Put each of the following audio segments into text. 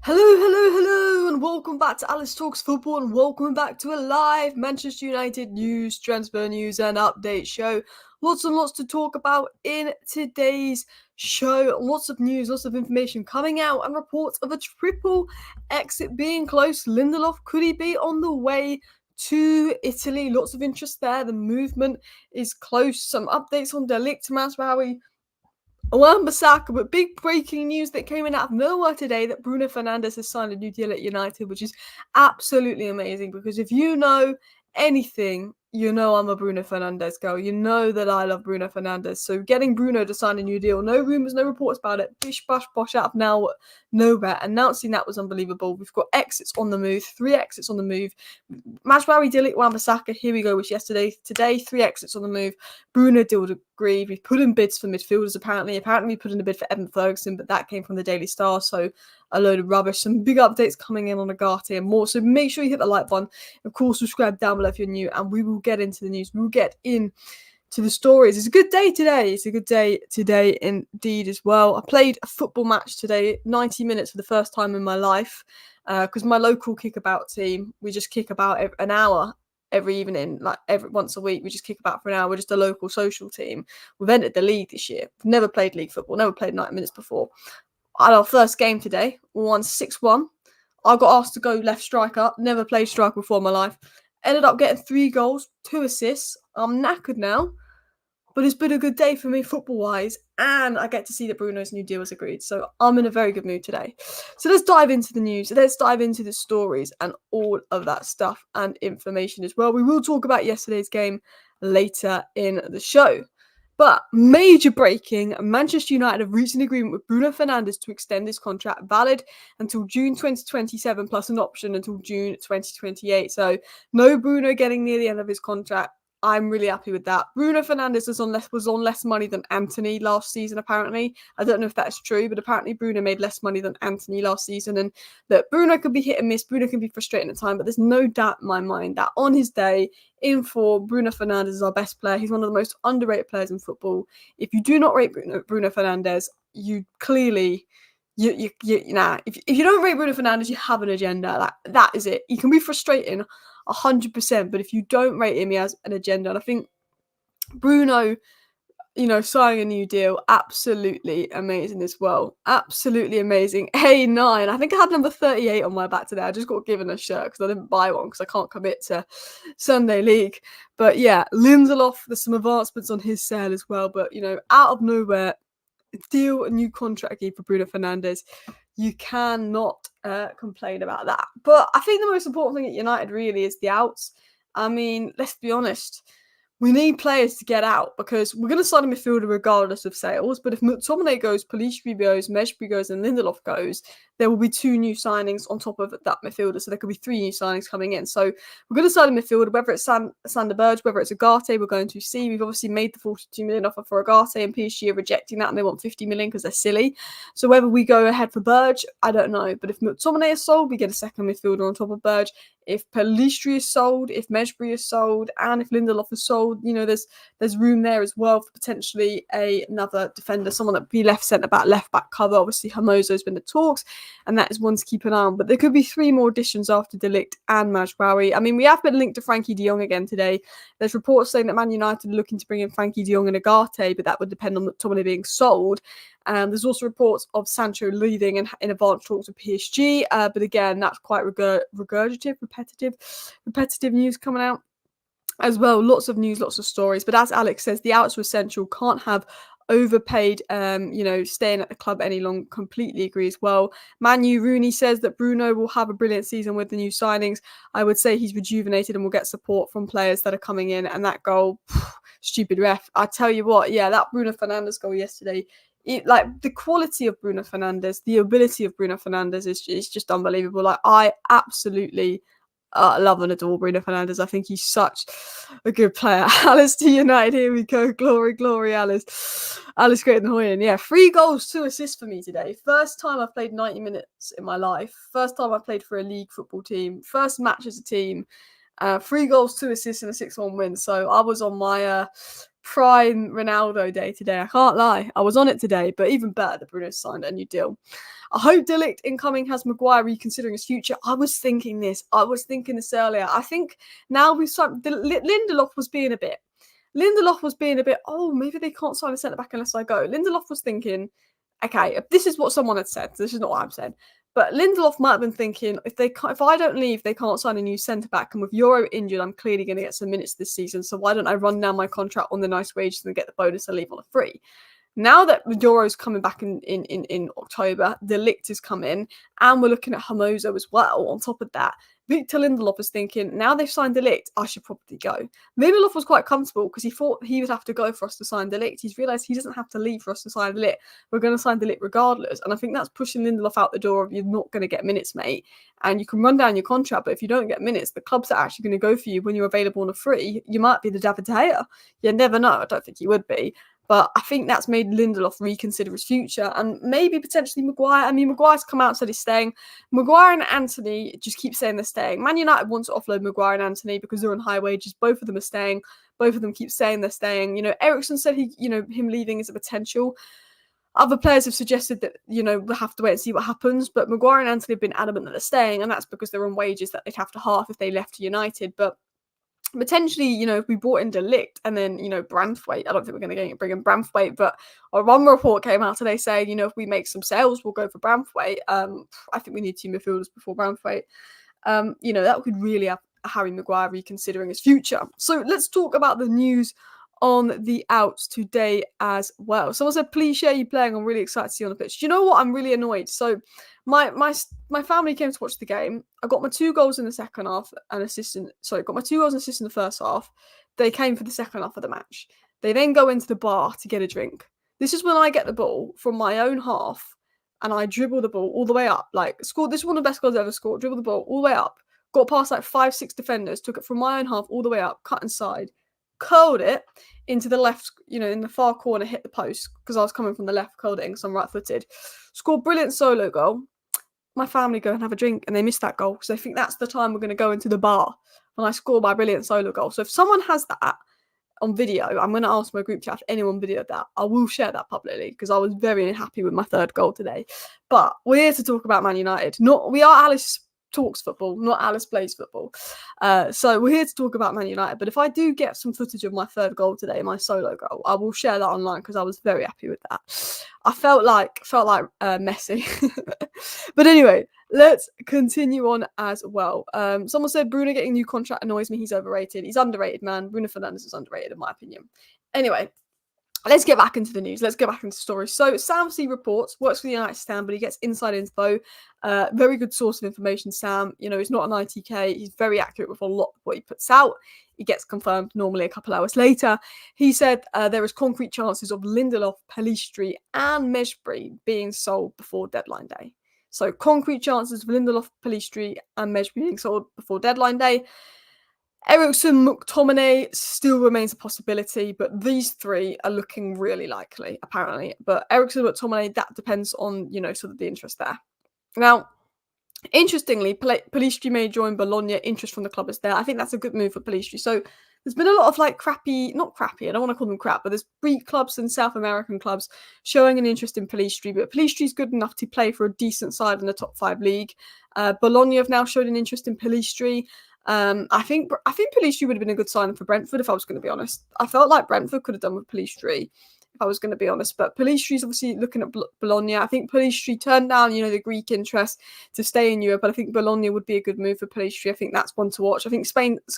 Hello, and welcome back to Alice Talks Football, and welcome back to a live Manchester United news, transfer news, and update show. Lots and lots to talk about in today's show. Lots of news, lots of information coming out, and reports of a triple exit being close. Lindelof, could he be on the way to Italy? Lots of interest there. The movement is close. Some updates on De Ligt, Masraoui, Wan-Bissaka, but big breaking news that came in out of nowhere today that Bruno Fernandes has signed a new deal at United, which is absolutely amazing because if you know anything, you know I'm a Bruno Fernandes girl. You know that I love Bruno Fernandes. So getting Bruno to sign a new deal, no rumours, no reports about it, bish bash bosh out of nowhere. Announcing that was unbelievable. We've got exits on the move, 3 exits on the move. Masraoui, De Ligt, Wan-Bissaka, here we go, was yesterday. Today, 3 exits on the move. Bruno deal agreed. We've put in bids for midfielders apparently. Apparently we put in a bid for Evan Ferguson, but that came from the Daily Star, so a load of rubbish. Some big updates coming in on Agate and more, so make sure you hit the like button. Of course, subscribe down below if you're new, and we will get into the news. We'll get in to the stories. It's a good day today. It's a good day today indeed as well. I played a football match today, 90 minutes for the first time in my life, because my local kickabout team, we just kick about an hour every evening, like once a week. We just kick about for an hour. We're just a local social team. We've entered the league this year. We've never played league football, never played 90 minutes before. I had our first game today. We won 6-1. I got asked to go left striker. Never played striker before in my life. Ended up getting 3 goals, 2 assists. I'm knackered now, but it's been a good day for me football-wise, and I get to see that Bruno's new deal was agreed, so I'm in a very good mood today. So let's dive into the news, let's dive into the stories and all of that stuff and information as well. We will talk about yesterday's game later in the show. But major breaking, Manchester United have reached an agreement with Bruno Fernandes to extend his contract valid until June 2027 plus an option until June 2028. So no Bruno getting near the end of his contract. I'm really happy with that. Bruno Fernandes was on less money than Antony last season, apparently. I don't know if that's true, but apparently Bruno made less money than Antony last season. And that Bruno could be hit and miss. Bruno can be frustrating at times, but there's no doubt in my mind that on his day, in form, Bruno Fernandes is our best player. He's one of the most underrated players in football. If you do not rate Bruno Fernandes, you clearly... If you don't rate Bruno Fernandes, you have an agenda. That is it. You can be frustrating 100%, but if you don't rate him, he has an agenda. And I think Bruno, signing a new deal, absolutely amazing as well. Absolutely amazing. A9. I think I had number 38 on my back today. I just got given a shirt because I didn't buy one because I can't commit to Sunday League. But yeah, Lindelof, there's some advancements on his sale as well. But, out of nowhere, deal a new contract again for Bruno Fernandes. You cannot complain about that. But I think the most important thing at United really is the outs. I mean, let's be honest. We need players to get out because we're going to sign a midfielder regardless of sales. But if McTominay goes, Pulisic goes, Mejbri goes, and Lindelof goes, there will be 2 new signings on top of that midfielder. So there could be 3 new signings coming in. So we're going to sign a midfielder, whether it's Sander Berge, whether it's Agate, we're going to see. We've obviously made the 42 million offer for Agate, and PSG are rejecting that, and they want 50 million because they're silly. So whether we go ahead for Berge, I don't know. But if McTominay is sold, we get a second midfielder on top of Berge. If Pellistri is sold, if Mejbri is sold, and if Lindelof is sold, there's room there as well for potentially another defender, someone that would be left centre-back, left-back cover. Obviously, Hermoso's been the talks, and that is one to keep an eye on. But there could be 3 more additions after De Ligt and Masraoui. I mean, we have been linked to Frankie de Jong again today. There's reports saying that Man United are looking to bring in Frankie de Jong and Agate, but that would depend on McTominay being sold. And there's also reports of Sancho leaving and in advanced talks with PSG. But again, that's quite repetitive news coming out as well. Lots of news, lots of stories. But as Alex says, the outs were essential. Can't have overpaid, staying at the club any longer. Completely agree as well. Manu Rooney says that Bruno will have a brilliant season with the new signings. I would say he's rejuvenated and will get support from players that are coming in. And that goal, stupid ref. I tell you what, that Bruno Fernandes goal yesterday, the quality of Bruno Fernandes, the ability of Bruno Fernandes is just unbelievable. I absolutely love and adore Bruno Fernandes. I think he's such a good player. Alice to United, here we go. Glory, Alice. Alice Great and Hoyen. Yeah, 3 goals, 2 assists for me today. First time I've played 90 minutes in my life. First time I've played for a league football team. First match as a team. 3 goals, 2 assists, and a 6-1 win. So I was on my prime Ronaldo day today. I can't lie. I was on it today, but even better that Bruno signed a new deal. I hope De Ligt incoming has Maguire reconsidering his future. I was thinking this earlier. I think now we've signed Lindelof was being a bit. Oh, maybe they can't sign a centre back unless I go. Lindelof was thinking, okay, this is what someone had said. This is not what I've said. But Lindelof might have been thinking, if I don't leave, they can't sign a new centre back. And with Euro injured, I'm clearly going to get some minutes this season. So why don't I run down my contract on the nice wages and get the bonus and leave on a free? Now that Euro's coming back in October, De Ligt is coming, and we're looking at Hermoso as well. On top of that, Victor Lindelof is thinking, now they've signed De Ligt, I should probably go. Lindelof was quite comfortable because he thought he would have to go for us to sign De Ligt. He's realised he doesn't have to leave for us to sign De Ligt. We're going to sign De Ligt regardless. And I think that's pushing Lindelof out the door of you're not going to get minutes, mate. And you can run down your contract, but if you don't get minutes, the clubs are actually going to go for you when you're available on a free. You might be the David De Gea. You never know. I don't think he would be. But I think that's made Lindelof reconsider his future and maybe potentially Maguire. I mean, Maguire's come out and said he's staying. Maguire and Antony just keep saying they're staying. Man United wants to offload Maguire and Antony because they're on high wages. Both of them are staying. Both of them keep saying they're staying. Eriksen said him leaving is a potential. Other players have suggested that, we'll have to wait and see what happens. But Maguire and Antony have been adamant that they're staying, and that's because they're on wages that they'd have to half if they left United. But potentially, if we brought in De Ligt and then, Branthwaite, I don't think we're going to bring in Branthwaite, but one report came out today saying, if we make some sales, we'll go for Branthwaite. I think we need 2 midfielders before Branthwaite. That could really have Harry Maguire reconsidering his future. So let's talk about the news on the outs today as well. Someone said, please share you playing. I'm really excited to see you on the pitch. Do you know what? I'm really annoyed. So my family came to watch the game. I got my 2 goals in the second half and got my 2 goals and assist in the first half. They came for the second half of the match. They then go into the bar to get a drink. This is when I get the ball from my own half and I dribble the ball all the way up. Scored. This is one of the best goals I've ever scored. Dribble the ball all the way up. Got past 5-6 defenders. Took it from my own half all the way up. Cut inside. Curled it into the left, in the far corner, hit the post because I was coming from the left, curled it in because I'm right-footed. Scored brilliant solo goal. My family go and have a drink and they miss that goal because they think that's the time we're going to go into the bar when I score my brilliant solo goal. So if someone has that on video, I'm going to ask my group chat if anyone videoed that. I will share that publicly because I was very unhappy with my 3rd goal today. But we're here to talk about Man United. We are Alice talks football, not Alice plays football. So we're here to talk about Man United. But if I do get some footage of my 3rd goal today, my solo goal, I will share that online because I was very happy with that. I felt like Messi. But anyway, let's continue on as well. Someone said Bruno getting a new contract annoys me. He's overrated. He's underrated, man. Bruno Fernandes is underrated in my opinion. Anyway, let's get back into the news. Let's get back into stories. So Sam C reports, works for the United stand, but he gets inside info. Very good source of information, Sam. He's not an ITK. He's very accurate with a lot of what he puts out. He gets confirmed normally a couple hours later. He said there is concrete chances of Lindelof, Pelistri and Mejbri being sold before deadline day. So concrete chances of Lindelof, Pelistri and Mejbri being sold before deadline day. Eriksen, McTominay still remains a possibility, but these 3 are looking really likely, apparently. But Eriksen, McTominay, that depends on, sort of the interest there. Now, interestingly, Pelistri may join Bologna. Interest from the club is there. I think that's a good move for Pelistri. So there's been a lot of not crappy, I don't want to call them crap, but there's Greek clubs and South American clubs showing an interest in Pelistri, but Pelistri's good enough to play for a decent side in the top 5 league. Bologna have now showed an interest in Pelistri. I think Pelistri would have been a good signing for Brentford if I was going to be honest. I felt like Brentford could have done with Pelistri if I was going to be honest, but Pelistri's obviously looking at Bologna. I think Pelistri turned down, the Greek interest to stay in Europe, but I think Bologna would be a good move for Pelistri. I think that's one to watch. I think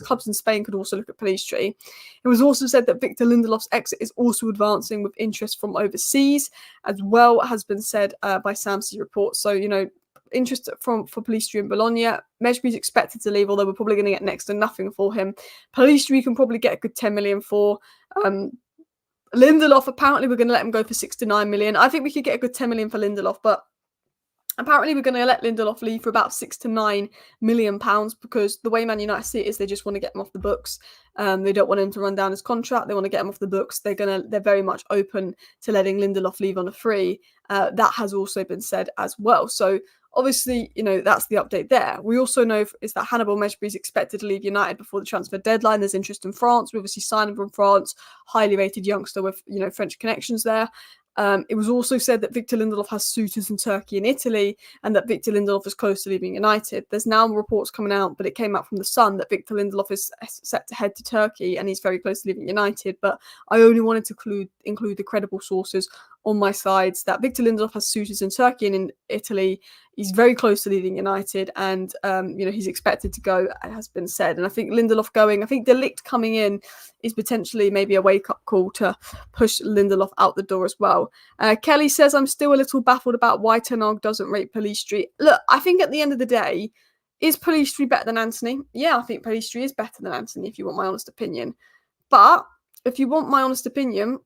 clubs in Spain could also look at Pelistri. It was also said that Victor Lindelof's exit is also advancing with interest from overseas, as well has been said by Samsey reports. So, interest for Pelistri in Bologna. Mejbri's expected to leave, although we're probably going to get next to nothing for him. Pelistri can probably get a good 10 million for. Lindelof, apparently we're going to let him go for 6 to 9 million. I think we could get a good 10 million for Lindelof, but apparently we're going to let Lindelof leave for about 6 to 9 million pounds because the way Man United see it is they just want to get him off the books. They don't want him to run down his contract. They want to get him off the books. They're very much open to letting Lindelof leave on a free. That has also been said as well. So obviously, that's the update there. We also know is that Hannibal Mejbri is expected to leave United before the transfer deadline. There's interest in France. We obviously signed him from France, highly rated youngster with, French connections there. It was also said that Victor Lindelof has suitors in Turkey and Italy, and that Victor Lindelof is close to leaving United. There's now reports coming out, but it came out from The Sun, that Victor Lindelof is set to head to Turkey and he's very close to leaving United. But I only wanted to include the credible sources on my sides, that Victor Lindelof has suitors in Turkey and in Italy. He's very close to leaving United, and he's expected to go, it has been said. And I think Lindelof going, I think De Ligt coming in is potentially maybe a wake-up call to push Lindelof out the door as well. Kelly says, I'm still a little baffled about why Ten Hag doesn't rate Pellistri. Look, I think at the end of the day, is Pellistri better than Anthony? Yeah, I think Pellistri is better than Anthony, if you want my honest opinion. But if you want my honest opinion,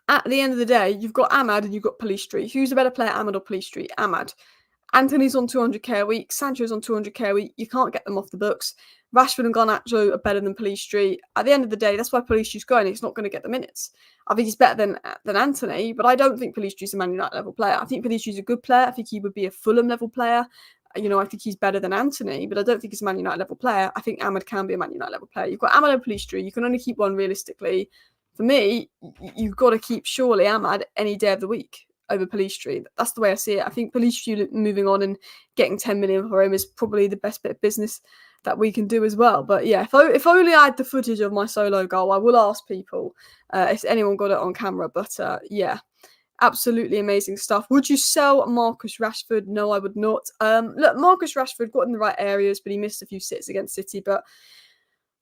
at the end of the day, you've got Ahmad and you've got Pellistri. Who's a better player, Ahmad or Pellistri? Ahmad. Anthony's on 200k a week. Sancho's on 200k a week. You can't get them off the books. Rashford and Garnacho are better than Pellistri. At the end of the day, that's why Pellistri's going. He's not going to get the minutes. I think he's better than Anthony, but I don't think Pellistri's a Man United level player. I think Pellistri's a good player. I think he would be a Fulham level player. I think he's better than Anthony, but I don't think he's a Man United level player. I think Ahmad can be a Man United level player. You've got Ahmad and Pellistri. You can only keep one realistically. For me, you've got to keep surely Ahmad any day of the week over Pellistri. That's the way I see it. I think Pellistri moving on and getting 10 million for him is probably the best bit of business that we can do as well. But yeah, if only I had the footage of my solo goal, I will ask people if anyone got it on camera. But yeah, absolutely amazing stuff. Would you sell Marcus Rashford? No, I would not. Look, Marcus Rashford got in the right areas, but he missed a few sits against City. But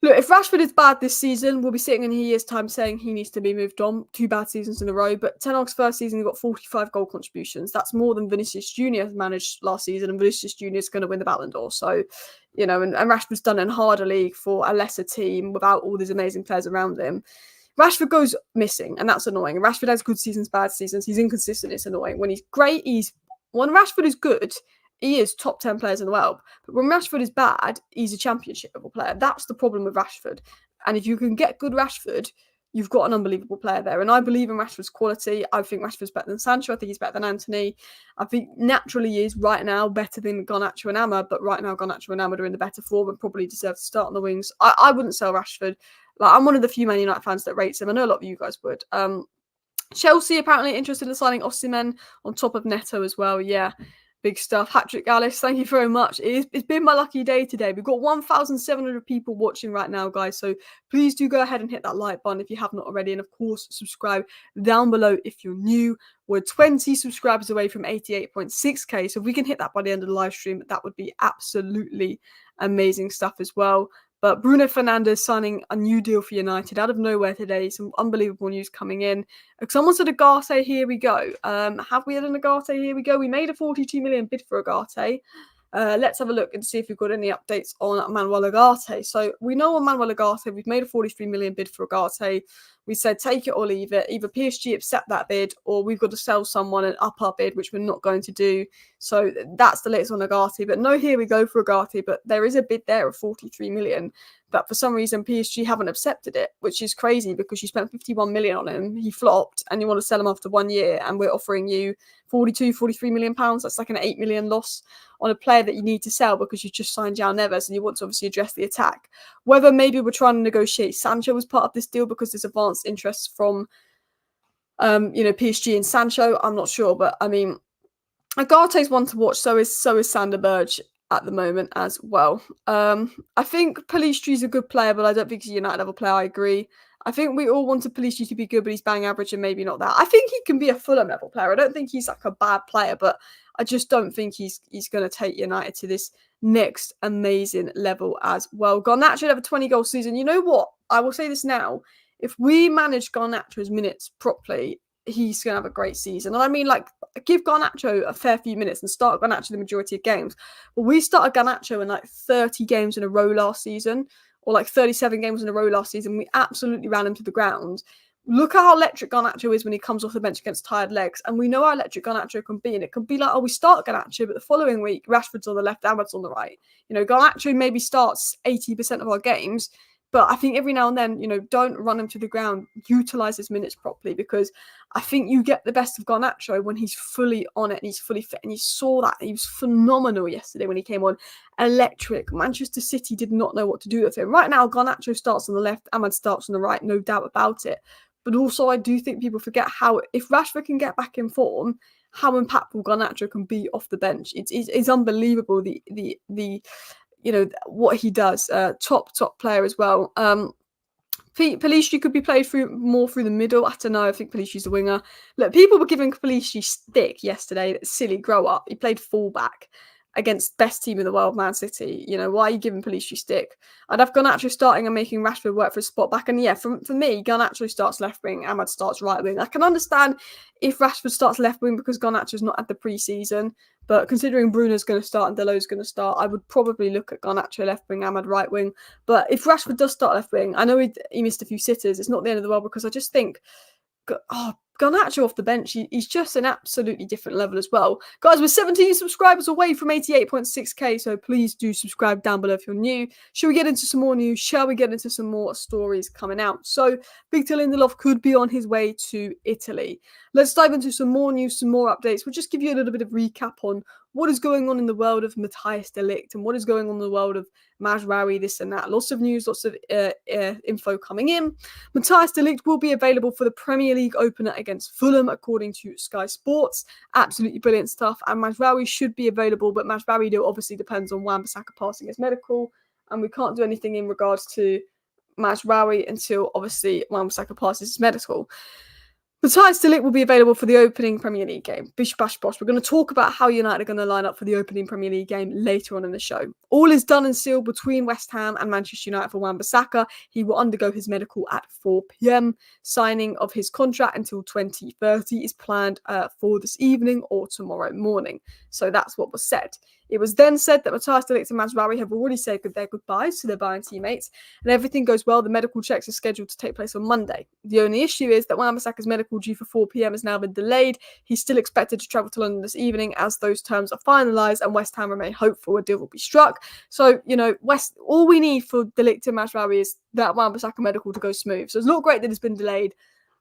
look, if Rashford is bad this season, we'll be sitting in a year's time saying he needs to be moved on. 2 bad seasons in a row. But Ten Hag's first season, he got 45 goal contributions. That's more than Vinicius Jr. managed last season, and Vinicius Jr. is going to win the Ballon d'Or. So, and Rashford's done it in harder league for a lesser team without all these amazing players around him. Rashford goes missing, and that's annoying. Rashford has good seasons, bad seasons. He's inconsistent. It's annoying. When he's great, when Rashford is good, he is top 10 players in the world. But when Rashford is bad, he's a championship level player. That's the problem with Rashford. And if you can get good Rashford, you've got an unbelievable player there. And I believe in Rashford's quality. I think Rashford's better than Sancho. I think he's better than Anthony. I think naturally he is right now better than Garnacho and Ahmad. But right now Garnacho and Ahmad are in the better form and probably deserve to start on the wings. I wouldn't sell Rashford. I'm one of the few Man United fans that rates him. I know a lot of you guys would. Chelsea apparently interested in signing Osimhen on top of Neto as well. Yeah. Big stuff. Hat-trick, Alice. Thank you very much. It's been my lucky day today. We've got 1,700 people watching right now, guys. So please do go ahead and hit that like button if you have not already. And of course, subscribe down below if you're new. We're 20 subscribers away from 88.6k. So if we can hit that by the end of the live stream, that would be absolutely amazing stuff as well. But Bruno Fernandes signing a new deal for United out of nowhere today. Some unbelievable news coming in. Someone said Agate, here we go. Have we had an Agate? Here we go. We made a 42 million bid for Agate. Let's have a look and see if we've got any updates on Manuel Agate. So we know on Manuel Agate, we've made a 43 million bid for Agate. We said take it or leave it. Either PSG accept that bid or we've got to sell someone and up our bid, which we're not going to do. So that's the latest on Agate. But no, here we go for Agate. But there is a bid there of 43 million. But for some reason, PSG haven't accepted it, which is crazy because you spent 51 million on him. He flopped and you want to sell him after 1 year and we're offering you 43 million pounds. That's like an 8 million loss on a player that you need to sell because you just signed João Neves and you want to obviously address the attack. Whether maybe we're trying to negotiate Sancho as part of this deal because there's advanced interest from, PSG and Sancho, I'm not sure. But I mean, Agate's one to watch. So is Sander Berge at the moment as well. I think Pellistri's a good player, but I don't think he's a United level player. I agree. I think we all wanted Pellistri to be good, but he's bang average and maybe not that. I think he can be a Fulham level player. I don't think he's like a bad player, but I just don't think he's going to take United to this next amazing level as well. Garnacho had a 20-goal season. You know what? I will say this now. If we manage Garnacho's minutes properly, he's going to have a great season. And I mean, like, give Garnacho a fair few minutes and start Garnacho the majority of games. But we started Garnacho in like 30 games in a row last season, or like 37 games in a row last season. We absolutely ran him to the ground. Look how electric Garnacho is when he comes off the bench against tired legs. And we know how electric Garnacho can be. And it can be like, oh, we start Garnacho, but the following week, Rashford's on the left, Ahmad's on the right. Garnacho maybe starts 80% of our games, But I think every now and then, don't run him to the ground, utilise his minutes properly, because I think you get the best of Garnacho when he's fully on it and he's fully fit. And you saw that. He was phenomenal yesterday when he came on. Electric. Manchester City did not know what to do with him. Right now, Garnacho starts on the left, Ahmad starts on the right, no doubt about it. But also, I do think people forget how, if Rashford can get back in form, how impactful Garnacho can be off the bench. It's unbelievable, what he does. Top player as well. Pelistri could be played more through the middle. I don't know. I think Pelistri's the winger. Look, people were giving Pelistri stick yesterday. Silly, grow up. He played fullback against best team in the world, Man City. Why are you giving Pelistri stick? I'd have Garnacho starting and making Rashford work for a spot back. And yeah, for me, Garnacho starts left wing, Ahmad starts right wing. I can understand if Rashford starts left wing because Garnacho's not at the pre-season. But considering Bruno's going to start and Delo's going to start, I would probably look at Garnacho left wing, Ahmad right wing. But if Rashford does start left wing, I know he missed a few sitters. It's not the end of the world, because I just think, Garnacho off the bench, he's just an absolutely different level as well. Guys, we're 17 subscribers away from 88.6k, so please do subscribe down below if you're new. Shall we get into some more news? Shall we get into some more stories coming out? So, Victor Lindelof could be on his way to Italy. Let's dive into some more news, some more updates. We'll just give you a little bit of recap on what is going on in the world of Matthias de Ligt and what is going on in the world of Mazraoui, this and that. Lots of news, lots of info coming in. Matthias de Ligt will be available for the Premier League opener against Fulham, according to Sky Sports. Absolutely brilliant stuff. And Mazraoui should be available, but Mazraoui obviously depends on Wan-Bissaka passing his medical, and we can't do anything in regards to Mazraoui until obviously Wan-Bissaka passes his medical. Matthias de Ligt will be available for the opening Premier League game. Bish bash bosh. We're going to talk about how United are going to line up for the opening Premier League game later on in the show. All is done and sealed between West Ham and Manchester United for Wan-Bissaka. He will undergo his medical at 4 p.m. Signing of his contract until 2030 is planned for this evening or tomorrow morning. So that's what was said. It was then said that Matthias de Ligt and Mazraoui have already said their goodbyes to their Bayern teammates, and everything goes well. The medical checks are scheduled to take place on Monday. The only issue is that Wan-Bissaka's medical due for 4 p.m. has now been delayed. He's still expected to travel to London this evening as those terms are finalised, and West Ham remain hopeful a deal will be struck. So, all we need for de Ligt and Mazraoui is that Wan-Bissaka medical to go smooth. So it's not great that it's been delayed,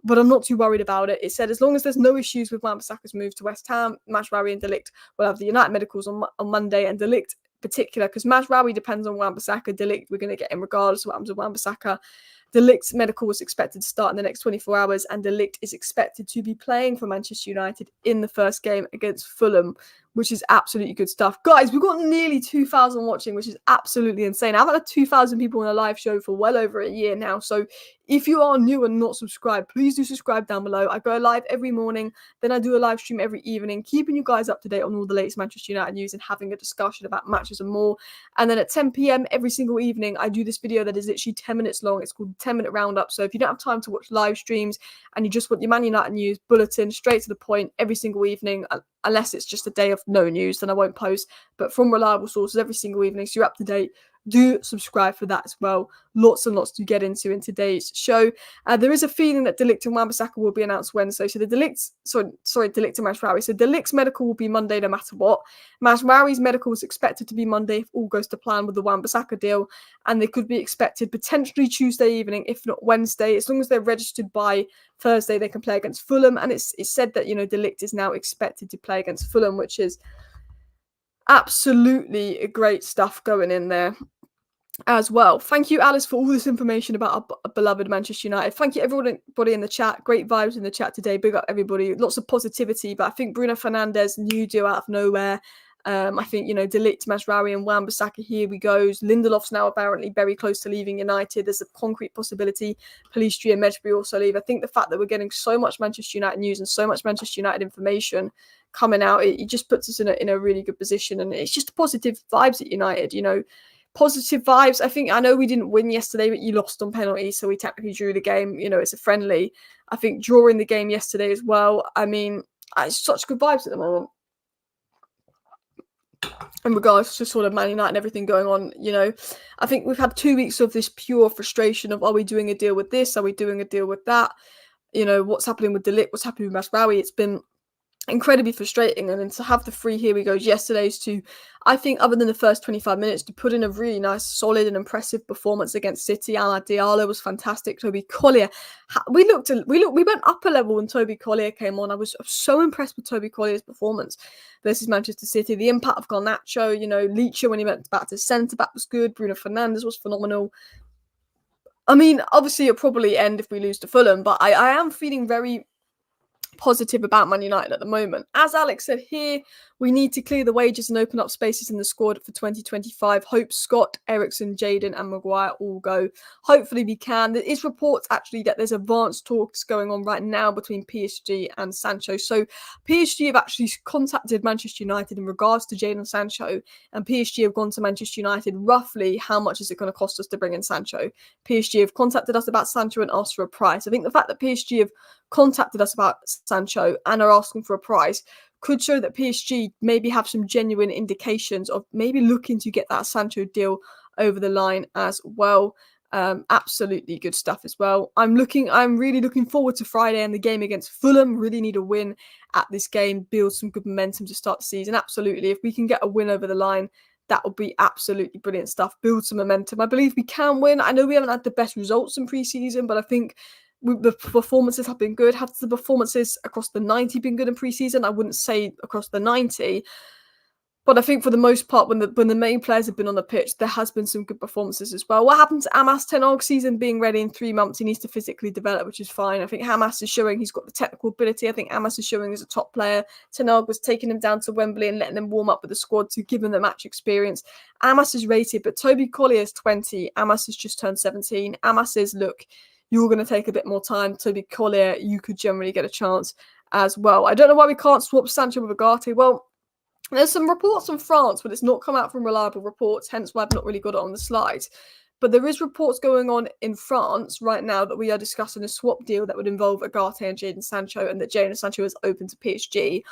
but I'm not too worried about it. It said as long as there's no issues with Wan-Bissaka's move to West Ham, Mazraoui and de Ligt will have the United medicals on Monday, and de Ligt particular, because Mazraoui depends on Wan-Bissaka. De Ligt, we're going to get him regardless of what happens with Wan-Bissaka. De Ligt's medical was expected to start in the next 24 hours, and de Ligt is expected to be playing for Manchester United in the first game against Fulham, which is absolutely good stuff. Guys, we've got nearly 2,000 watching, which is absolutely insane. I've had 2,000 people on a live show for well over a year now, so if you are new and not subscribed, please do subscribe down below. I go live every morning, then I do a live stream every evening, keeping you guys up to date on all the latest Manchester United news and having a discussion about matches and more. And then at 10 p.m. every single evening, I do this video that is literally 10 minutes long. It's called 10-minute roundup. So if you don't have time to watch live streams and you just want your Man United news bulletin straight to the point every single evening, unless it's just a day of no news, then I won't post, but from reliable sources every single evening, so you're up to date. Do subscribe for that as well. Lots and lots to get into in today's show. There is a feeling that de Ligt and Wan-Bissaka will be announced Wednesday. So de Ligt and Mazraoui. So de Ligt's medical will be Monday no matter what. Mazraoui's medical is expected to be Monday if all goes to plan with the Wan-Bissaka deal, and they could be expected potentially Tuesday evening, if not Wednesday. As long as they're registered by Thursday, they can play against Fulham. And it's said that de Ligt is now expected to play against Fulham, which is absolutely great stuff going in there as well. Thank you, Alice, for all this information about our beloved Manchester United. Thank you, everybody in the chat. Great vibes in the chat today. Big up, everybody. Lots of positivity. But I think Bruno Fernandes, new deal out of nowhere. I think, de Ligt, Mazraoui and Wan-Bissaka, here we go. Lindelof's now apparently very close to leaving United. There's a concrete possibility Pelistri and Medjugorje also leave. I think the fact that we're getting so much Manchester United news and so much Manchester United information coming out, it just puts us in a really good position. And it's just positive vibes at United, Positive vibes. I know we didn't win yesterday, but you lost on penalty, so we technically drew the game. It's a friendly. I think drawing the game yesterday as well. I mean, it's such good vibes at the moment. In regards to sort of Man United and everything going on, I think we've had 2 weeks of this pure frustration of, are we doing a deal with this? Are we doing a deal with that? What's happening with de Ligt? What's happening with Mazraoui? It's been incredibly frustrating. And then to have the 3 here we goes yesterday's to, I think, other than the first 25 minutes, to put in a really nice, solid and impressive performance against City. Amad Diallo was fantastic. Toby Collier, we went up a level when Toby Collier came on. I was so impressed with Toby Collier's performance versus Manchester City. The impact of Garnacho, Leacher when he went back to centre back was good. Bruno Fernandes was phenomenal. I mean, obviously it'll probably end if we lose to Fulham, but I am feeling very positive about Man United at the moment. As Alex said here, we need to clear the wages and open up spaces in the squad for 2025. Hope Scott, Ericsson, Jaden and Maguire all go. Hopefully we can. There is reports actually that there's advanced talks going on right now between PSG and Sancho. So PSG have actually contacted Manchester United in regards to Jadon Sancho, and PSG have gone to Manchester United roughly how much is it going to cost us to bring in Sancho. PSG have contacted us about Sancho and asked for a price. I think the fact that PSG have contacted us about Sancho and are asking for a price could show that PSG maybe have some genuine indications of maybe looking to get that Sancho deal over the line as well. Absolutely good stuff as well. I'm really looking forward to Friday and the game against Fulham. Really need a win at this game, build some good momentum to start the season. Absolutely. If we can get a win over the line, that would be absolutely brilliant stuff. Build some momentum. I believe we can win. I know we haven't had the best results in pre-season, but I think the performances have been good. Have the performances across the 90 been good in pre-season? I wouldn't say across the 90. But I think for the most part, when the main players have been on the pitch, there has been some good performances as well. What happened to Hamas? Ten Hag season being ready in 3 months. He needs to physically develop, which is fine. I think Hamas is showing he's got the technical ability. I think Hamas is showing he's a top player. Ten Hag was taking him down to Wembley and letting him warm up with the squad to give him the match experience. Hamas is rated, but Toby Collier is 20. Hamas has just turned 17. Hamas says, look, you're going to take a bit more time. Toby Collier, you could generally get a chance as well. I don't know why we can't swap Sancho with Ugarte. Well, there's some reports from France, but it's not come out from reliable reports, hence why I've not really got it on the slides. But there is reports going on in France right now that we are discussing a swap deal that would involve Ugarte and Jadon Sancho, and that Jadon Sancho is open to PSG.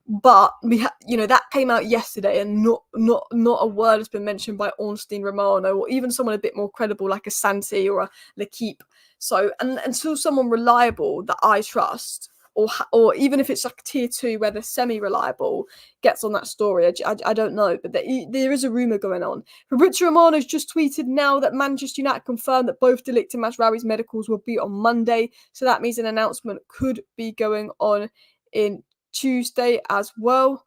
But that came out yesterday, and not a word has been mentioned by Ornstein Romano or even someone a bit more credible like a Santi or a L'Equipe. So until someone reliable that I trust, or even if it's like tier 2 where they're semi-reliable, gets on that story, I don't know, but there is a rumour going on. Fabrizio Romano's just tweeted now that Manchester United confirmed that both De Ligt and Mazraoui's medicals will be on Monday, so that means an announcement could be going on in Tuesday as well.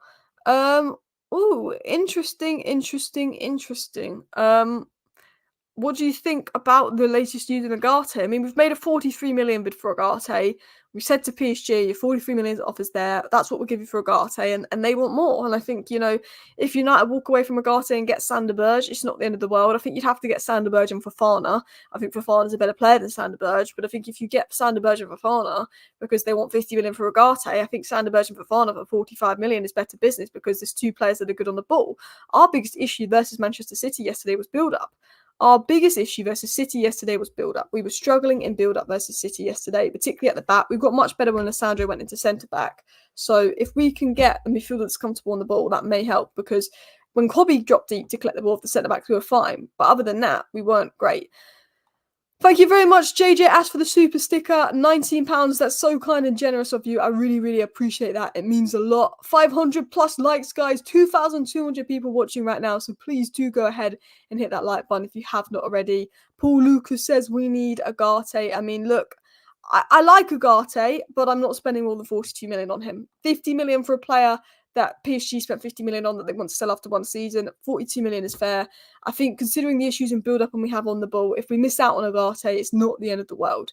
Interesting. What do you think about the latest news in Ugarte? I mean, we've made a 43 million bid for Ugarte. We said to PSG, your 43 million offers there. That's what we'll give you for Ugarte, and they want more. And I think, if United walk away from Ugarte and get Sander Berge, it's not the end of the world. I think you'd have to get Sander Berge and Fofana. I think Fofana's a better player than Sander Berge, but I think if you get Sander Berge and Fofana because they want 50 million for Ugarte, I think Sander Berge and Fofana for 45 million is better business because there's 2 players that are good on the ball. Our biggest issue versus Manchester City yesterday was build-up. Our biggest issue versus City yesterday was build-up. We were struggling in build-up versus City yesterday, particularly at the back. We got much better when Alessandro went into centre-back. So if we can get a midfielder that's comfortable on the ball, that may help, because when Kobe dropped deep to collect the ball off the centre-backs, we were fine. But other than that, we weren't great. Thank you very much, JJ Ash, for the super sticker. £19. That's so kind and generous of you. I really, really appreciate that. It means a lot. 500 plus likes, guys. 2,200 people watching right now. So please do go ahead and hit that like button if you have not already. Paul Lucas says we need Ugarte. I mean, look, I like Ugarte, but I'm not spending more than 42 million on him. 50 million for a player that PSG spent 50 million on that they want to sell after one season. 42 million is fair. I think considering the issues in build-up and we have on the ball, if we miss out on Ugarte, it's not the end of the world.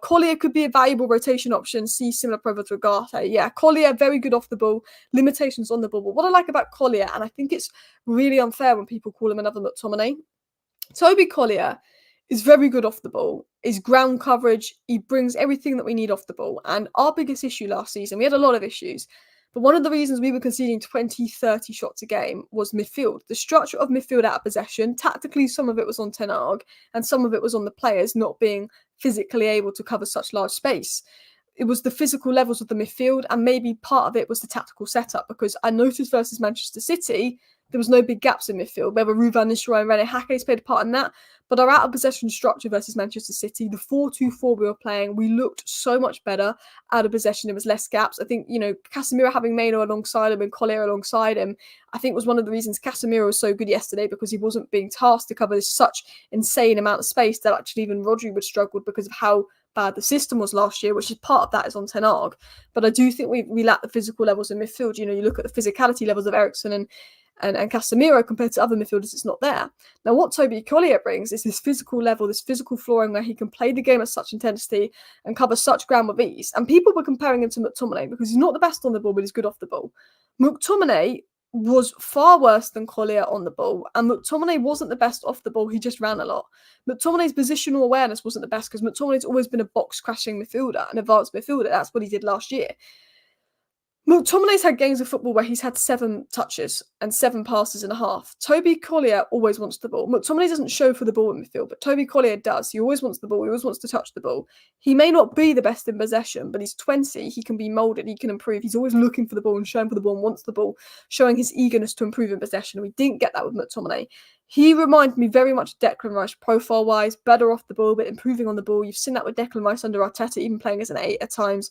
Collier could be a valuable rotation option. See similar profile to Ugarte. Yeah, Collier, very good off the ball. Limitations on the ball. But what I like about Collier, and I think it's really unfair when people call him another McTominay, Toby Collier is very good off the ball. His ground coverage, he brings everything that we need off the ball. And our biggest issue last season, we had a lot of issues, but one of the reasons we were conceding 20, 30 shots a game was midfield. The structure of midfield out of possession, tactically some of it was on Ten Hag and some of it was on the players not being physically able to cover such large space. It was the physical levels of the midfield, and maybe part of it was the tactical setup, because I noticed versus Manchester City, there was no big gaps in midfield. Whether Ruvan Nistelrooy and Rene Hake's played a part in that, but our out-of-possession structure versus Manchester City, the 4-2-4 we were playing, we looked so much better out of possession. There was less gaps. I think, Casemiro having Maino alongside him and Collier alongside him, I think was one of the reasons Casemiro was so good yesterday, because he wasn't being tasked to cover such insane amount of space that actually even Rodri would struggle because of how bad the system was last year, which is part of that is on Ten Hag. But I do think we lack the physical levels in midfield. You look at the physicality levels of Eriksen and Casemiro compared to other midfielders, it's not there. Now, what Toby Collier brings is this physical level, this physical flooring where he can play the game at such intensity and cover such ground with ease. And people were comparing him to McTominay because he's not the best on the ball, but he's good off the ball. McTominay was far worse than Collier on the ball, and McTominay wasn't the best off the ball, he just ran a lot. McTominay's positional awareness wasn't the best because McTominay's always been a box-crashing midfielder, an advanced midfielder. That's what he did last year. McTominay's had games of football where he's had 7 touches and 7 passes and a half. Toby Collier always wants the ball. McTominay doesn't show for the ball in midfield, but Toby Collier does. He always wants the ball. He always wants to touch the ball. He may not be the best in possession, but he's 20. He can be moulded. He can improve. He's always looking for the ball and showing for the ball and wants the ball, showing his eagerness to improve in possession. And we didn't get that with McTominay. He reminded me very much of Declan Rice profile-wise, better off the ball, but improving on the ball. You've seen that with Declan Rice under Arteta, even playing as an 8 at times.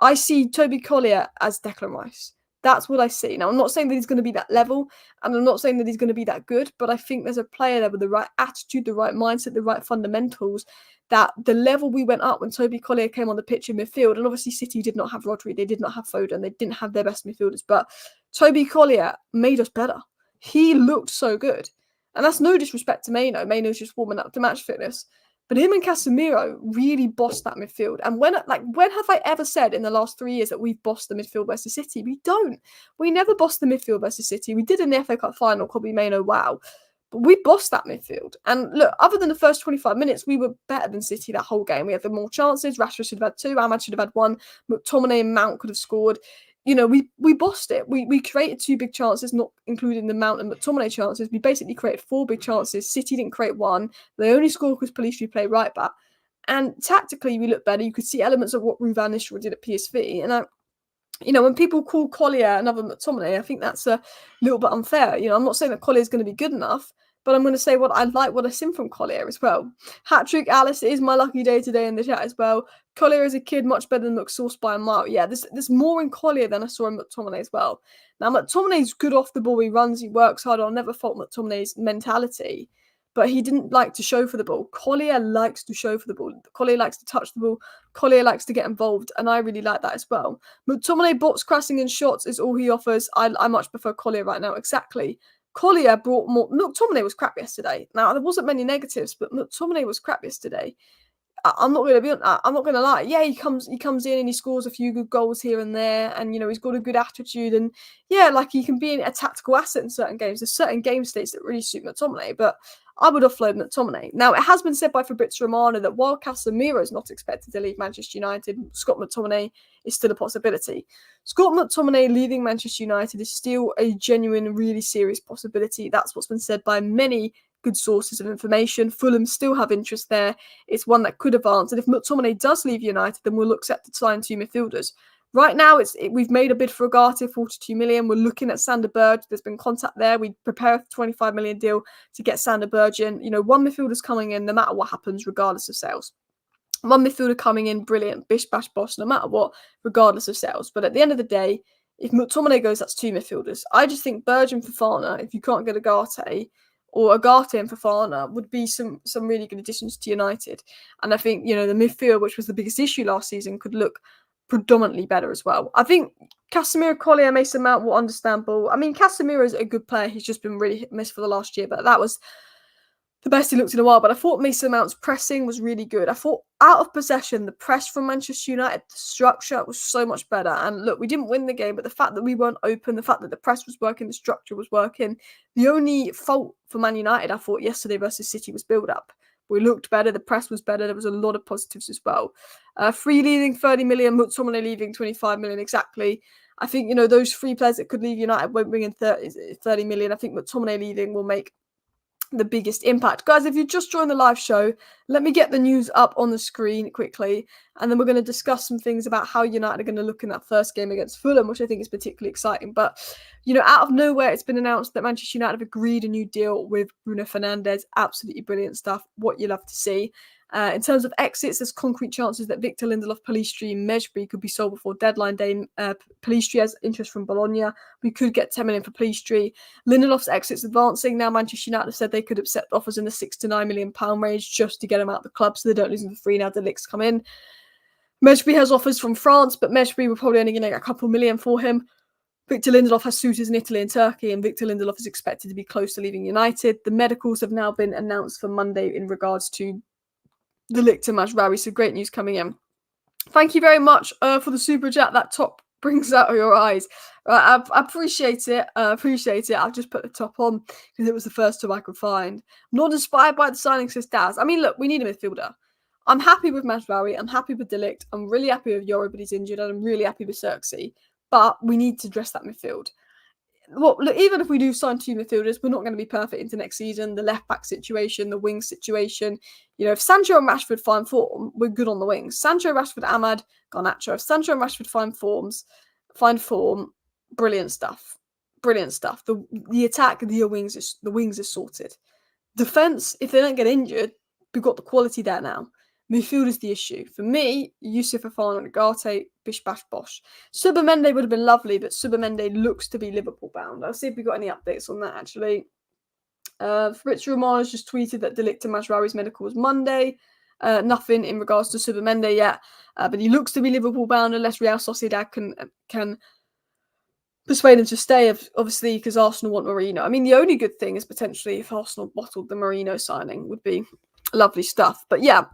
I see Toby Collier as Declan Rice. That's what I see. Now, I'm not saying that he's going to be that level, and I'm not saying that he's going to be that good, but I think there's a player there with the right attitude, the right mindset, the right fundamentals, that the level we went up when Toby Collier came on the pitch in midfield, and obviously City did not have Rodri, they did not have Foden, they didn't have their best midfielders, but Toby Collier made us better. He looked so good. And that's no disrespect to Maino. Maino's just warming up to match fitness. But him and Casemiro really bossed that midfield. And when have I ever said in the last 3 years that we've bossed the midfield versus City? We don't. We never bossed the midfield versus City. We did in the FA Cup final, Kobbie Mainoo, wow. But we bossed that midfield. And look, other than the first 25 minutes, we were better than City that whole game. We had the more chances. Rashford should have had 2. Ahmad should have had 1. McTominay and Mount could have scored. We bossed it. We created 2 big chances, not including the Mount and McTominay chances. We basically created 4 big chances. City didn't create 1. They only scored because Pellistri played right back. And tactically, we looked better. You could see elements of what Ruvan Nistelrooy did at PSV. And when people call Collier another McTominay, I think that's a little bit unfair. I'm not saying that Collier is going to be good enough, but I'm going to say what I've seen from Collier as well. Hat-trick Alice, it is my lucky day today in the chat as well. Collier as a kid, much better than McSauce by a mile. Yeah, there's more in Collier than I saw in McTominay as well. Now, McTominay's good off the ball. He runs, he works hard. I'll never fault McTominay's mentality, but he didn't like to show for the ball. Collier likes to show for the ball. Collier likes to touch the ball. Collier likes to get involved, and I really like that as well. McTominay box crossing and shots is all he offers. I much prefer Collier right now. Exactly. Collier brought more. McTominay was crap yesterday. Now, there wasn't many negatives, but McTominay was crap yesterday. I'm not going to lie. Yeah, he comes in and he scores a few good goals here and there, and he's got a good attitude, and yeah, he can be a tactical asset in certain games. There's certain game states that really suit McTominay, but I would offload McTominay. Now, it has been said by Fabrizio Romano that while Casemiro is not expected to leave Manchester United, Scott McTominay is still a possibility. Scott McTominay leaving Manchester United is still a genuine, really serious possibility. That's what's been said by many good sources of information. Fulham still have interest there. It's one that could advance. And if McTominay does leave United, then we'll look set to sign 2 midfielders. Right now, we've made a bid for Ugarte, 42 million. We're looking at Sander Berge. There's been contact there. We prepare a 25 million deal to get Sander Berge in. One midfielder's coming in no matter what happens, regardless of sales. One midfielder coming in, brilliant, bish, bash, bosh, no matter what, regardless of sales. But at the end of the day, if McTominay goes, that's 2 midfielders. I just think Berge and Fofana, if you can't get Ugarte, or Ugarte and Fofana would be some really good additions to United. And I think, the midfield, which was the biggest issue last season, could look predominantly better as well. I think Casemiro, Collier, Mason Mount will understand ball. I mean, Casemiro is a good player. He's just been really hit and miss for the last year, but that was the best he looked in a while. But I thought Mason Mount's pressing was really good. I thought out of possession, the press from Manchester United, the structure was so much better. And look, we didn't win the game, but the fact that we weren't open, the fact that the press was working, the structure was working. The only fault for Man United, I thought, yesterday versus City was build-up. We looked better, the press was better, there was a lot of positives as well. Free leaving 30 million, McTominay leaving 25 million exactly. I think, those 3 players that could leave United won't bring in 30 million. I think McTominay leaving will make the biggest impact. Guys, if you just joined the live show, let me get the news up on the screen quickly, and then we're going to discuss some things about how United are going to look in that first game against Fulham, which I think is particularly exciting. But, out of nowhere, it's been announced that Manchester United have agreed a new deal with Bruno Fernandes. Absolutely brilliant stuff. What you love to see. In terms of exits, there's concrete chances that Victor Lindelof, Pellistri, and Mejbri could be sold before deadline day. Pellistri has interest from Bologna. We could get 10 million for Pellistri. Lindelof's exit's advancing. Now Manchester United have said they could accept offers in the £6 to £9 million range just to get him out of the club so they don't lose him for free now De Ligt's come in. Mejbri has offers from France, but Mejbri will probably only get a couple million for him. Victor Lindelof has suitors in Italy and Turkey, and Victor Lindelof is expected to be close to leaving United. The medicals have now been announced for Monday in regards to De Ligt and Mazraoui, so great news coming in. Thank you very much for the super chat. That top brings out your eyes. I appreciate it. I've just put the top on because it was the first top I could find. I'm not inspired by the signing, says Daz. I mean, look, we need a midfielder. I'm happy with Mazraoui. I'm happy with De Ligt. I'm really happy with Yoro, but he's injured. And I'm really happy with Xerxes. But we need to address that midfield. Well, look, even if we do sign 2 midfielders, we're not going to be perfect into next season. The left-back situation, the wing situation. If Sancho and Rashford find form, we're good on the wings. Sancho, Rashford, Ahmad, Garnacho. If Sancho and Rashford find form, brilliant stuff. Brilliant stuff. The attack, the wings is sorted. Defence, if they don't get injured, we've got the quality there now. Midfield is the issue. For me, Yusuf Afan and Ugarte, bish bash bosh. Subamende would have been lovely, but Subamende looks to be Liverpool bound. I'll see if we've got any updates on that, actually. Fabrizio Romano has just tweeted that De Ligt and Mazraoui's medical was Monday. Nothing in regards to Subamende yet, but he looks to be Liverpool bound unless Real Sociedad can persuade him to stay, obviously, because Arsenal want Marino. I mean, the only good thing is potentially if Arsenal bottled the Marino signing would be lovely stuff. But yeah,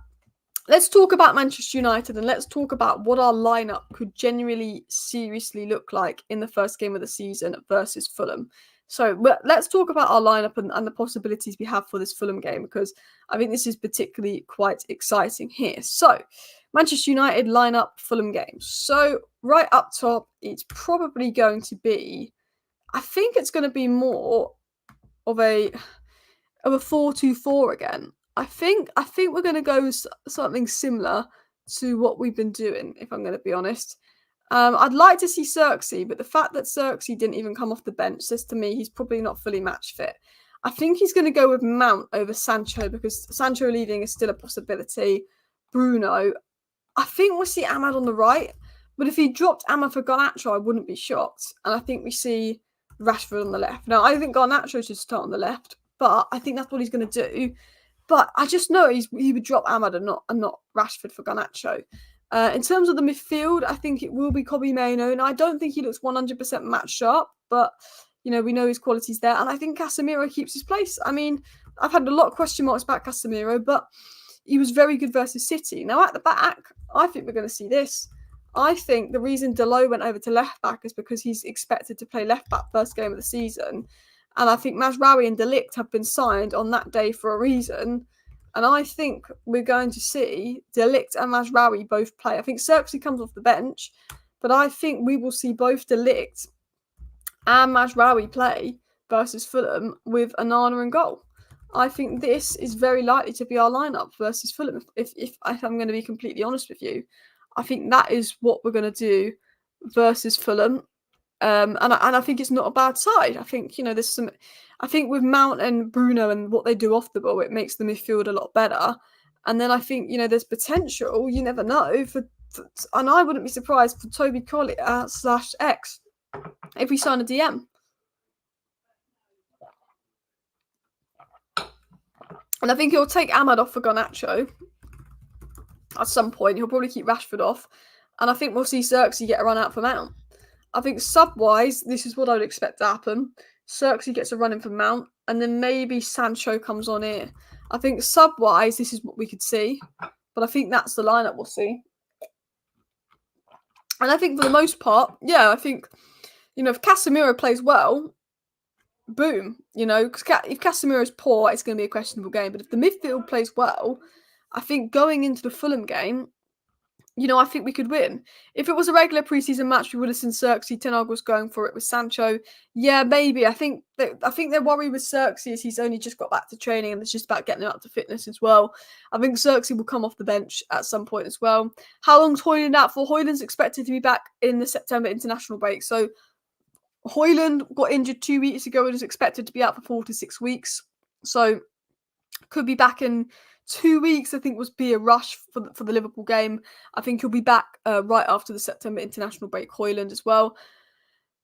let's talk about Manchester United and let's talk about what our lineup could genuinely, seriously look like in the first game of the season versus Fulham. So let's talk about our lineup and the possibilities we have for this Fulham game, because I think this is particularly quite exciting here. So Manchester United lineup Fulham game. So right up top, it's probably going to be, I think it's going to be more of a 4-2-4 again. I think we're going to go with something similar to what we've been doing, if I'm going to be honest. I'd like to see Xerxes, but the fact that Xerxes didn't even come off the bench says to me he's probably not fully match fit. I think he's going to go with Mount over Sancho because Sancho leaving is still a possibility. Bruno, I think we'll see Ahmad on the right, but if he dropped Ahmad for Garnacho, I wouldn't be shocked. And I think we see Rashford on the left. Now, I think Garnacho should start on the left, but I think that's what he's going to do. But I just know he would drop Ahmad and not Rashford for Garnacho. In terms of the midfield, I think it will be Kobbie Mainoo. And I don't think he looks 100% match sharp, but we know his quality's there. And I think Casemiro keeps his place. I mean, I've had a lot of question marks about Casemiro, but he was very good versus City. Now, at the back, I think we're going to see this. I think the reason Dalot went over to left back is because he's expected to play left back first game of the season. And I think Mazraoui and De Ligt have been signed on that day for a reason. And I think we're going to see De Ligt and Mazraoui both play. I think Xerxes comes off the bench, but I think we will see both De Ligt and Mazraoui play versus Fulham with Onana in goal. I think this is very likely to be our lineup versus Fulham. If I'm going to be completely honest with you, I think that is what we're going to do versus Fulham. And I think it's not a bad side. I think, there's some. I think with Mount and Bruno and what they do off the ball, it makes the midfield a lot better. And then I think, there's potential. You never know. And I wouldn't be surprised for Toby Collier /X if we sign a DM. And I think he'll take Ahmad off for Garnacho at some point. He'll probably keep Rashford off. And I think we'll see Xerxes get a run out for Mount. I think sub-wise, this is what I would expect to happen. Xerxes gets a run in for Mount, and then maybe Sancho comes on here. I think sub-wise, this is what we could see. But I think that's the lineup we'll see. And I think for the most part, I think, if Casemiro plays well, boom. Because if Casemiro's poor, it's going to be a questionable game. But if the midfield plays well, I think going into the Fulham game, I think we could win. If it was a regular preseason match, we would have seen Xerxes. Ten Hag was going for it with Sancho. Yeah, maybe. I think they're worried with Xerxes. He's only just got back to training, and it's just about getting him up to fitness as well. I think Xerxes will come off the bench at some point as well. How long's Højlund out for? Højlund's expected to be back in the September international break. So Højlund got injured 2 weeks ago and is expected to be out for 4 to 6 weeks. So could be back in 2 weeks. I think be a rush for the Liverpool game. I think he'll be back right after the September international break. Højlund as well.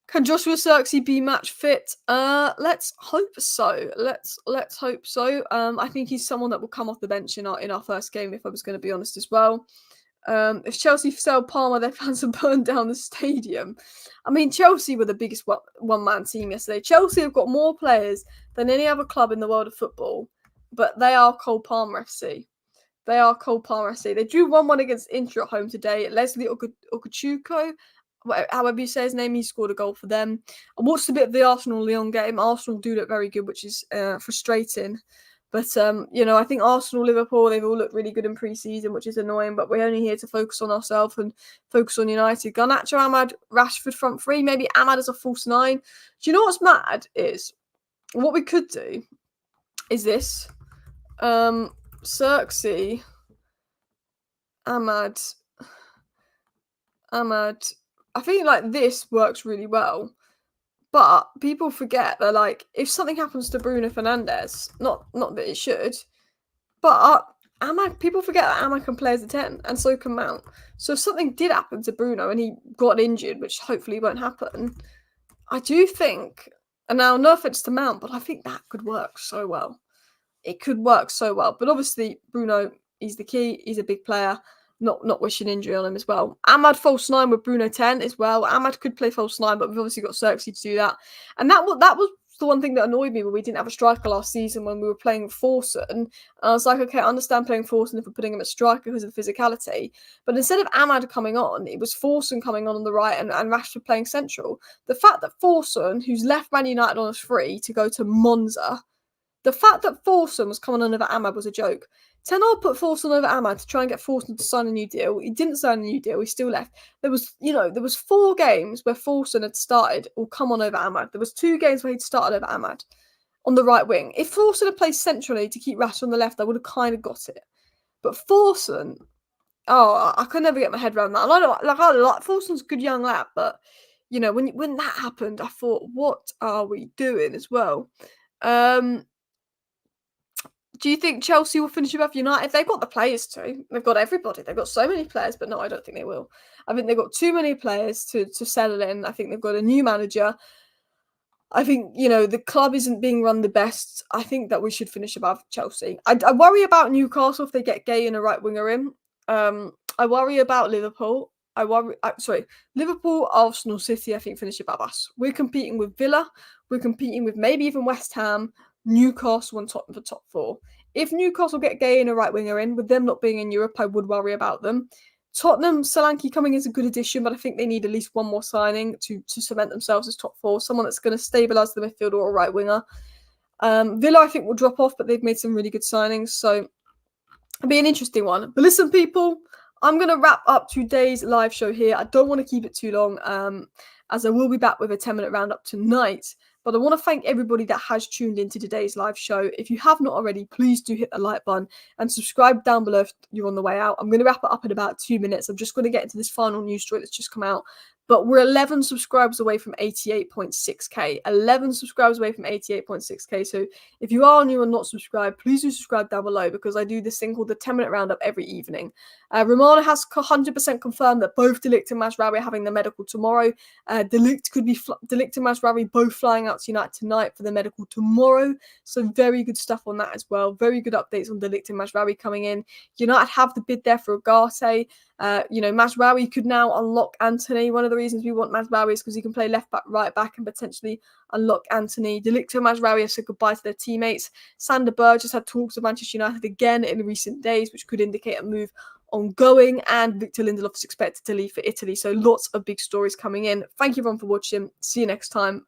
Can Joshua Xerxes be match fit? Let's hope so. Let's hope so. I think he's someone that will come off the bench in our first game, if I was going to be honest as well. If Chelsea sell Palmer, their fans will burn down the stadium. I mean, Chelsea were the biggest one-man team yesterday. Chelsea have got more players than any other club in the world of football, but they are Cole Palmer FC. They are Cole Palmer FC. They drew 1-1 against Inter at home today. Leslie Okachuko, however you say his name, he scored a goal for them. I watched a bit of the Arsenal-Lyon game. Arsenal do look very good, which is frustrating. But, I think Arsenal, Liverpool, they've all looked really good in pre-season, which is annoying. But we're only here to focus on ourselves and focus on United. Garnacho, Ahmad, Rashford front three. Maybe Ahmad as a false nine. Do you know what's mad is, what we could do is this. Xerxes, Ahmad. I think this works really well. But people forget that if something happens to Bruno Fernandes, not that it should, but people forget that Ahmad can play as a 10 and so can Mount. So if something did happen to Bruno and he got injured, which hopefully won't happen, I do think, and now no offense to Mount, but I think that could work so well. It could work so well. But obviously Bruno, he's the key. He's a big player. Not wishing injury on him as well. Ahmad false 9 with Bruno 10 as well. Ahmad could play false 9, but we've obviously got Xerxes to do that. And that was the one thing that annoyed me when we didn't have a striker last season when we were playing Forson. And I was like, okay, I understand playing Forson if we're putting him at striker because of the physicality. But instead of Ahmad coming on, it was Forson coming on the right and Rashford playing central. The fact that Forson, who's left Man United on a free to go to Monza, the fact that Forson was coming on over Ahmad was a joke. Ten Hag put Forson over Ahmad to try and get Forson to sign a new deal. He didn't sign a new deal. He still left. There was 4 games where Forson had started or come on over Ahmad. There was 2 games where he'd started over Ahmad on the right wing. If Forson had played centrally to keep Rashford on the left, I would have kind of got it. But Forson, I could never get my head around that. And I like Forson's a good young lad, but when that happened, I thought, what are we doing as well? Do you think Chelsea will finish above United? They've got the players to. They've got everybody. They've got so many players, but no, I don't think they will. I think they've got too many players to settle in. I think they've got a new manager. I think, the club isn't being run the best. I think that we should finish above Chelsea. I worry about Newcastle if they get Gay and a right winger in. I worry about Liverpool. Liverpool, Arsenal, City, I think finish above us. We're competing with Villa. We're competing with maybe even West Ham, Newcastle and Tottenham for top 4. If Newcastle get Gay and a right winger in, with them not being in Europe, I would worry about them. Tottenham, Solanke coming is a good addition, but I think they need at least one more signing to cement themselves as top 4. Someone that's going to stabilise the midfield or a right winger. Villa, I think, will drop off, but they've made some really good signings, so it'll be an interesting one. But listen, people, I'm going to wrap up today's live show here. I don't want to keep it too long, as I will be back with a 10-minute roundup tonight. But I want to thank everybody that has tuned into today's live show. If you have not already, please do hit the like button and subscribe down below if you're on the way out. I'm going to wrap it up in about 2 minutes. I'm just going to get into this final news story that's just come out. But we're 11 subscribers away from 88.6k. 11 subscribers away from 88.6k. So if you are new and not subscribed, please do subscribe down below because I do this thing called the 10-minute roundup every evening. Romano has 100% confirmed that both De Ligt and Mazraoui are having the medical tomorrow. De Ligt and Mazraoui both flying out to United tonight for the medical tomorrow. So very good stuff on that as well. Very good updates on De Ligt and Mazraoui coming in. United have the bid there for Ugarte. Mazraoui could now unlock Anthony. One of the reasons we want Mazraoui is because he can play left back, right back, and potentially unlock Anthony. De Ligt and Mazraoui have said goodbye to their teammates. Sander Berge has had talks with Manchester United again in recent days, which could indicate a move ongoing. And Victor Lindelof is expected to leave for Italy. So lots of big stories coming in. Thank you everyone for watching. See you next time.